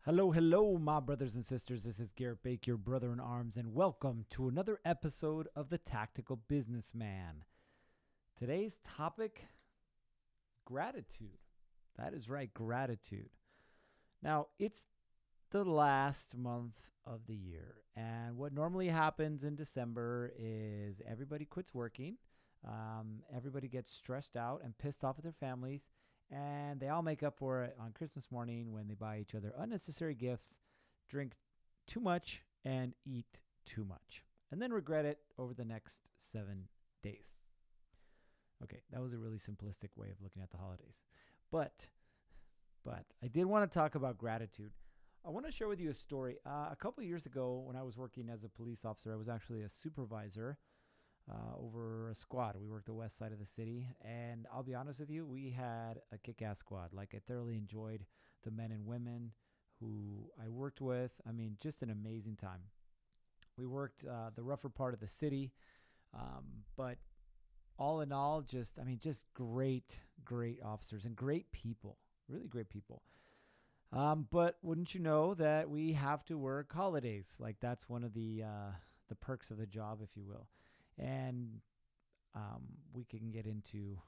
Hello, hello, my brothers and sisters. This is Garrett Bake, your brother in arms, and welcome to another episode of The Tactical Businessman. Today's topic, gratitude. That is right, gratitude. Now, it's the last month of the year, and what normally happens in December is everybody quits working, everybody gets stressed out and pissed off at their families, and they all make up for it on Christmas morning when they buy each other unnecessary gifts, drink too much, and eat too much, and then regret it over the next 7 days. Okay, that was a really simplistic way of looking at the holidays. But I did want to talk about gratitude. I want to share with you a story. A couple of years ago, when I was working as a police officer, I was actually a supervisor over a squad. We worked the west side of the city, and I'll be honest with you, we had a kick-ass squad. Like, I thoroughly enjoyed the men and women who I worked with. I mean, just an amazing time. We worked the rougher part of the city, but all in all, just great officers and great people, really great people. But wouldn't you know that we have to work holidays? Like, that's one of the perks of the job, if you will. And we can get into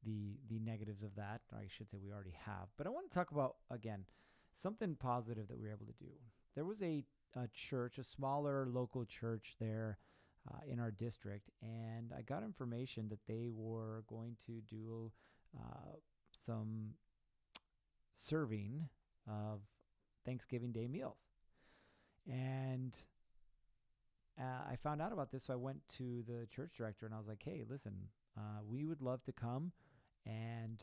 the negatives of that, or I should say we already have. But I want to talk about, again, something positive that we were able to do. There was a church, a smaller local church there in our district, and I got information that they were going to do some serving of Thanksgiving Day meals. And I found out about this, so I went to the church director and I was like, hey, listen, we would love to come and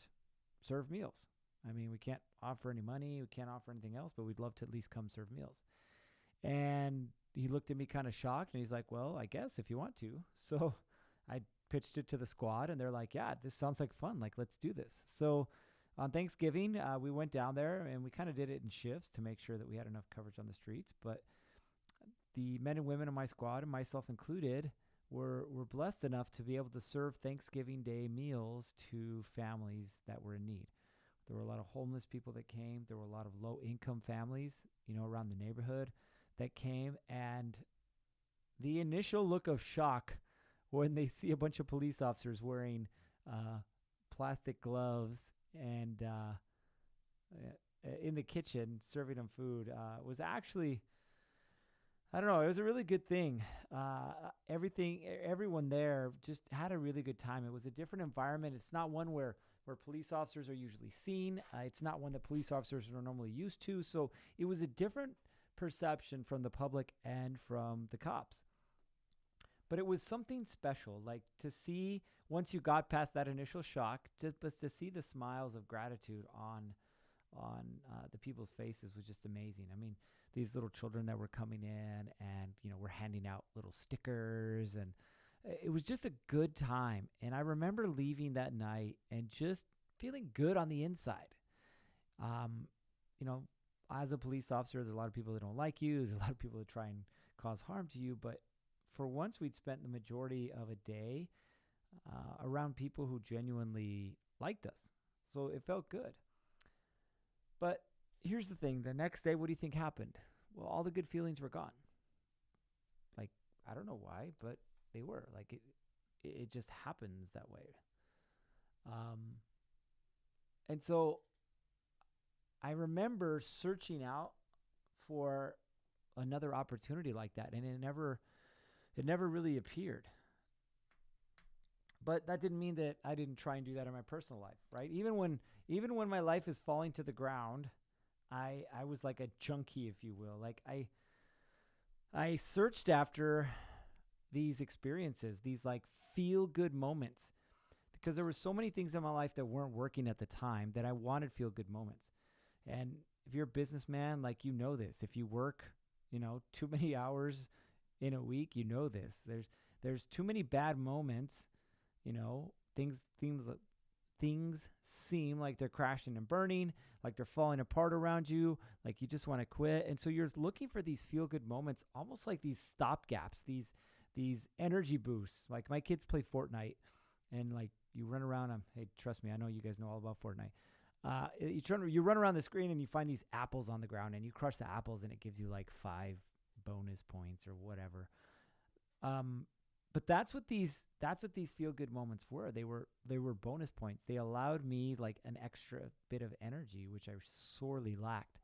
serve meals. I mean, we can't offer any money, we can't offer anything else, but we'd love to at least come serve meals. And he looked at me kind of shocked, and he's like, well, I guess if you want to. So I pitched it to the squad, and they're like, yeah, this sounds like fun. Like, let's do this. So on Thanksgiving, we went down there, and we kind of did it in shifts to make sure that we had enough coverage on the streets. But the men and women in my squad, and myself included, were blessed enough to be able to serve Thanksgiving Day meals to families that were in need. There were a lot of homeless people that came. There were a lot of low-income families, around the neighborhood that came. And the initial look of shock when they see a bunch of police officers wearing plastic gloves and in the kitchen serving them food was actually, I don't know, it was a really good thing. Everyone there just had a really good time. It was a different environment. It's not one where police officers are usually seen. It's not one that police officers are normally used to. So it was a different perception from the public and from the cops. But it was something special, like to see, once you got past that initial shock, to see the smiles of gratitude on the people's faces was just amazing. I mean, these little children that were coming in and, were handing out little stickers, and it was just a good time. And I remember leaving that night and just feeling good on the inside. As a police officer, there's a lot of people that don't like you. There's a lot of people that try and cause harm to you. But for once, we'd spent the majority of a day around people who genuinely liked us. So it felt good. But here's the thing. The next day, what do you think happened? Well, all the good feelings were gone. Like, I don't know why, but they were. Like, it just happens that way. And so I remember searching out for another opportunity like that, and it never really appeared. But that didn't mean that I didn't try and do that in my personal life, right? Even when my life is falling to the ground, I was like a junkie, if you will. Like I searched after these experiences, these like feel good moments, because there were so many things in my life that weren't working at the time that I wanted feel good moments. And if you're a businessman, like, this, if you work, too many hours in a week, this, there's too many bad moments. Things seem like they're crashing and burning, like they're falling apart around you, like you just want to quit. And so you're looking for these feel-good moments, almost like these stopgaps, these energy boosts. Like, my kids play Fortnite, and like you run around. Hey, trust me, I know you guys know all about Fortnite. You run around the screen and you find these apples on the ground and you crush the apples and it gives you like 5 bonus points or whatever. But that's what these feel good moments were. They were bonus points. They allowed me like an extra bit of energy, which I sorely lacked.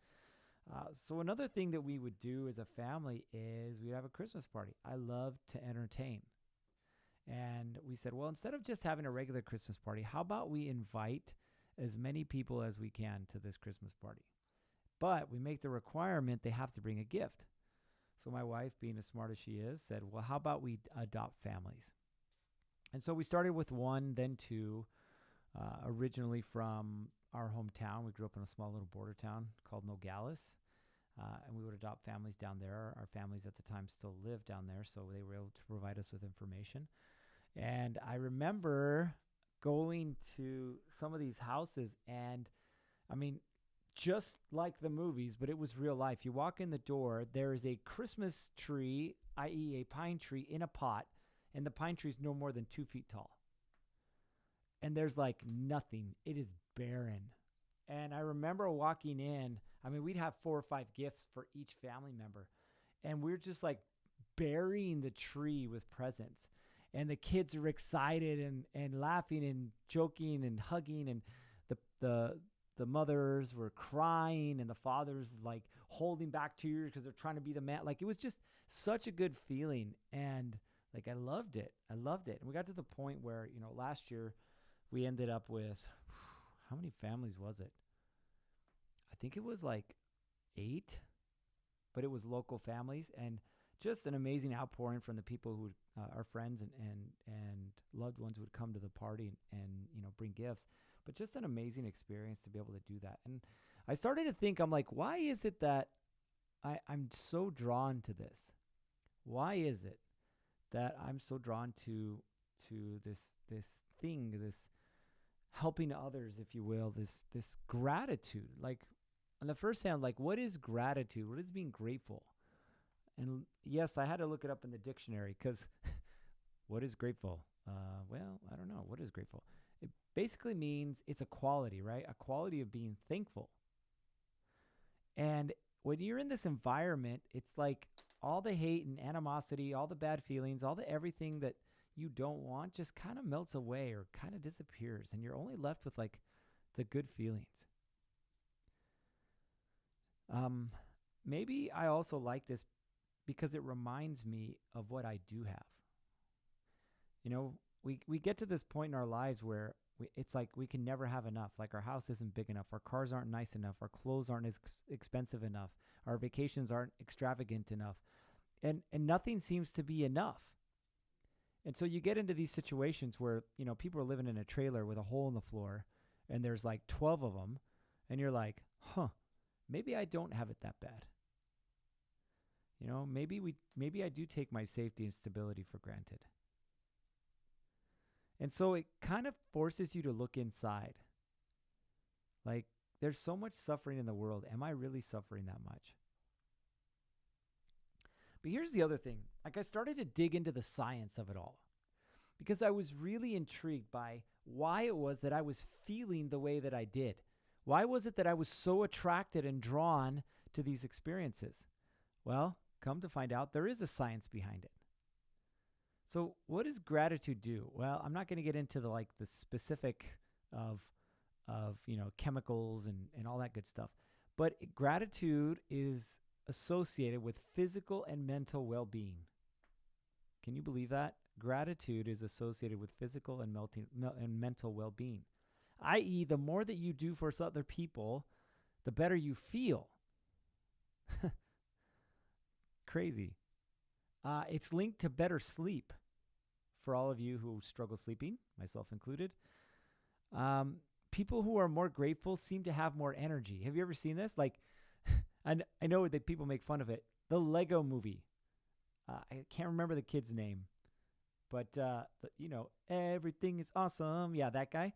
So another thing that we would do as a family is we'd have a Christmas party. I love to entertain. And we said, well, instead of just having a regular Christmas party, how about we invite as many people as we can to this Christmas party? But we make the requirement they have to bring a gift. So my wife, being as smart as she is, said, well, how about we adopt families? And so we started with 1, then 2, originally from our hometown. We grew up in a small little border town called Nogales, and we would adopt families down there. Our families at the time still lived down there, so they were able to provide us with information. And I remember going to some of these houses, and I mean, just like the movies, but it was real life. You walk in the door, there is a Christmas tree, i.e. a pine tree, in a pot, and the pine tree is no more than 2 feet tall. And there's like nothing. It is barren. And I remember walking in, I mean, we'd have 4 or 5 gifts for each family member. And we're just like burying the tree with presents. And the kids are excited and laughing and joking and hugging. And the mothers were crying and the fathers were like holding back tears because they're trying to be the man. Like, it was just such a good feeling. And like, I loved it. And we got to the point where, last year we ended up with, how many families was it? I think it was like 8, but it was local families, and just an amazing outpouring from the people who, our friends and loved ones who would come to the party and bring gifts. But just an amazing experience to be able to do that. And I started to think, I'm like, why is it that I'm so drawn to this? Why is it that I'm so drawn to this thing, this helping others, if you will, this gratitude? Like, on the first hand, like, what is gratitude? What is being grateful? And yes, I had to look it up in the dictionary, because what is grateful? Well, I don't know. What is grateful? It basically means it's a quality, right? A quality of being thankful. And when you're in this environment, it's like all the hate and animosity, all the bad feelings, all the everything that you don't want just kind of melts away or kind of disappears. And you're only left with like the good feelings. Maybe I also like this because it reminds me of what I do have. We get to this point in our lives where it's like we can never have enough. Like, our house isn't big enough. Our cars aren't nice enough. Our clothes aren't as expensive enough. Our vacations aren't extravagant enough. And nothing seems to be enough. And so you get into these situations where, people are living in a trailer with a hole in the floor, and there's like 12 of them. And you're like, maybe I don't have it that bad. Maybe I do take my safety and stability for granted. And so it kind of forces you to look inside. Like, there's so much suffering in the world. Am I really suffering that much? But here's the other thing. Like, I started to dig into the science of it all, because I was really intrigued by why it was that I was feeling the way that I did. Why was it that I was so attracted and drawn to these experiences? Well, come to find out, there is a science behind it. So what does gratitude do? Well, I'm not going to get into the specific of chemicals and all that good stuff. But gratitude is associated with physical and mental well-being. Can you believe that? Gratitude is associated with physical and mental well-being. I.e., the more that you do for other people, the better you feel. Crazy. It's linked to better sleep. For all of you who struggle sleeping, myself included. People who are more grateful seem to have more energy. Have you ever seen this? Like, I know that people make fun of it. The Lego movie. I can't remember the kid's name. But, everything is awesome. Yeah, that guy.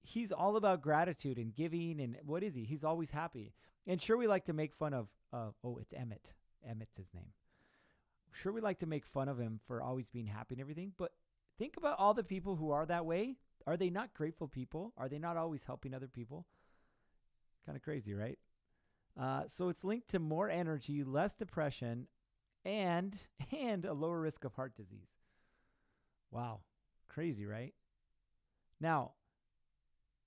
He's all about gratitude and giving. And what is he? He's always happy. And sure, we like to make fun of, it's Emmett. Emmett's his name. Sure, we like to make fun of him for always being happy and everything, but think about all the people who are that way. Are they not grateful people? Are they not always helping other people? Kind of crazy, right? So it's linked to more energy, less depression, and a lower risk of heart disease. Wow, crazy, right? Now,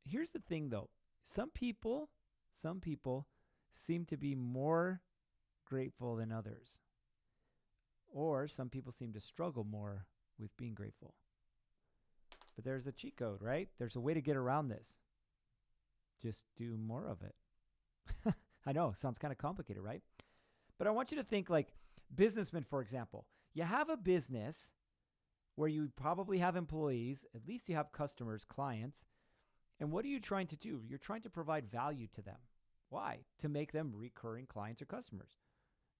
here's the thing though. Some people seem to be more grateful than others. Or some people seem to struggle more with being grateful. But there's a cheat code, right? There's a way to get around this. Just do more of it. I know, sounds kind of complicated, right? But I want you to think like businessmen, for example. You have a business where you probably have employees, at least you have customers, clients. And what are you trying to do? You're trying to provide value to them. Why? To make them recurring clients or customers.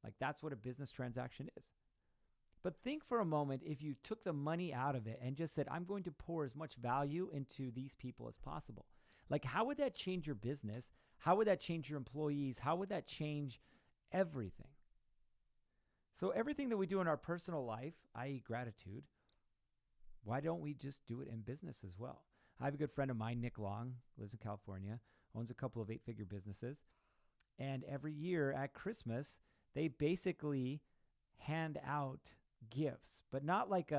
Like that's what a business transaction is. But think for a moment if you took the money out of it and just said, I'm going to pour as much value into these people as possible. Like how would that change your business? How would that change your employees? How would that change everything? So everything that we do in our personal life, i.e. gratitude, why don't we just do it in business as well? I have a good friend of mine, Nick Long, lives in California, owns a couple of 8-figure businesses. And every year at Christmas, they basically hand out gifts, but not like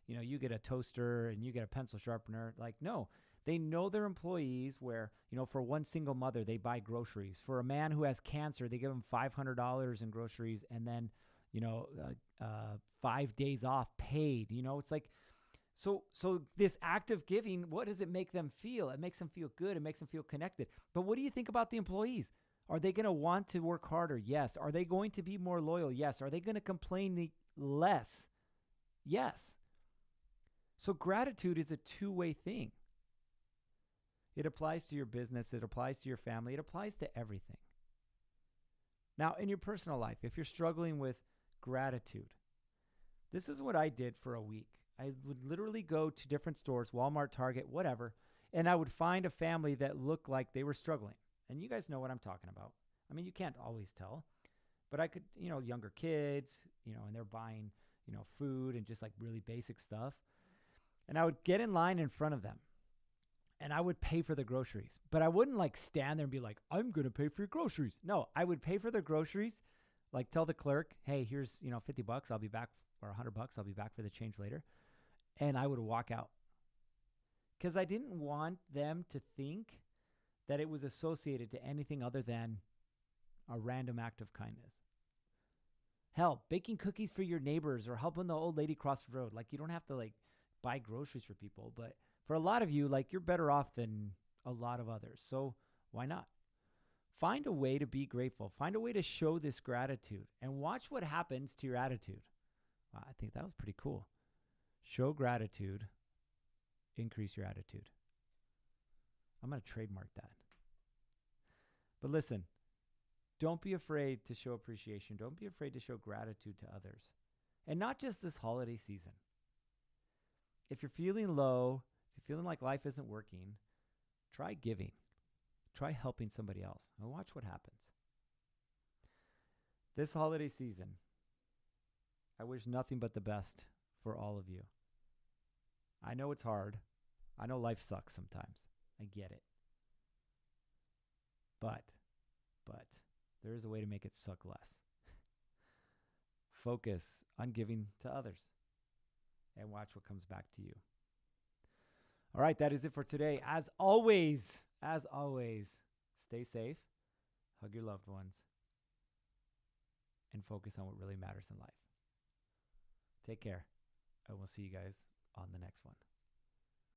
you get a toaster and you get a pencil sharpener. Like, no, they know their employees where, for one single mother, they buy groceries. For a man who has cancer, they give him $500 in groceries and then, 5 days off paid. It's like, so this act of giving, what does it make them feel? It makes them feel good. It makes them feel connected. But what do you think about the employees? Are they going to want to work harder? Yes. Are they going to be more loyal? Yes. Are they going to complain less? Yes. So gratitude is a two-way thing. It applies to your business. It applies to your family. It applies to everything. Now, in your personal life, if you're struggling with gratitude, this is what I did for a week. I would literally go to different stores, Walmart, Target, whatever, and I would find a family that looked like they were struggling. And you guys know what I'm talking about. I mean, you can't always tell, but I could, younger kids, and they're buying, food and just like really basic stuff. And I would get in line in front of them and I would pay for the groceries, but I wouldn't like stand there and be like, I'm going to pay for your groceries. No, I would pay for their groceries, like tell the clerk, hey, here's, $50. I'll be back, or $100. I'll be back for the change later. And I would walk out because I didn't want them to think that it was associated to anything other than a random act of kindness. Hell, baking cookies for your neighbors or helping the old lady cross the road. Like you don't have to like buy groceries for people, but for a lot of you, like you're better off than a lot of others. So why not? Find a way to be grateful. Find a way to show this gratitude and watch what happens to your attitude. Wow, I think that was pretty cool. Show gratitude, increase your attitude. I'm going to trademark that. But listen, don't be afraid to show appreciation. Don't be afraid to show gratitude to others. And not just this holiday season. If you're feeling low, if you're feeling like life isn't working, try giving. Try helping somebody else and watch what happens. This holiday season, I wish nothing but the best for all of you. I know it's hard. I know life sucks sometimes. I get it. But there is a way to make it suck less. Focus on giving to others and watch what comes back to you. All right, that is it for today. As always, stay safe, hug your loved ones, and focus on what really matters in life. Take care, and we'll see you guys on the next one.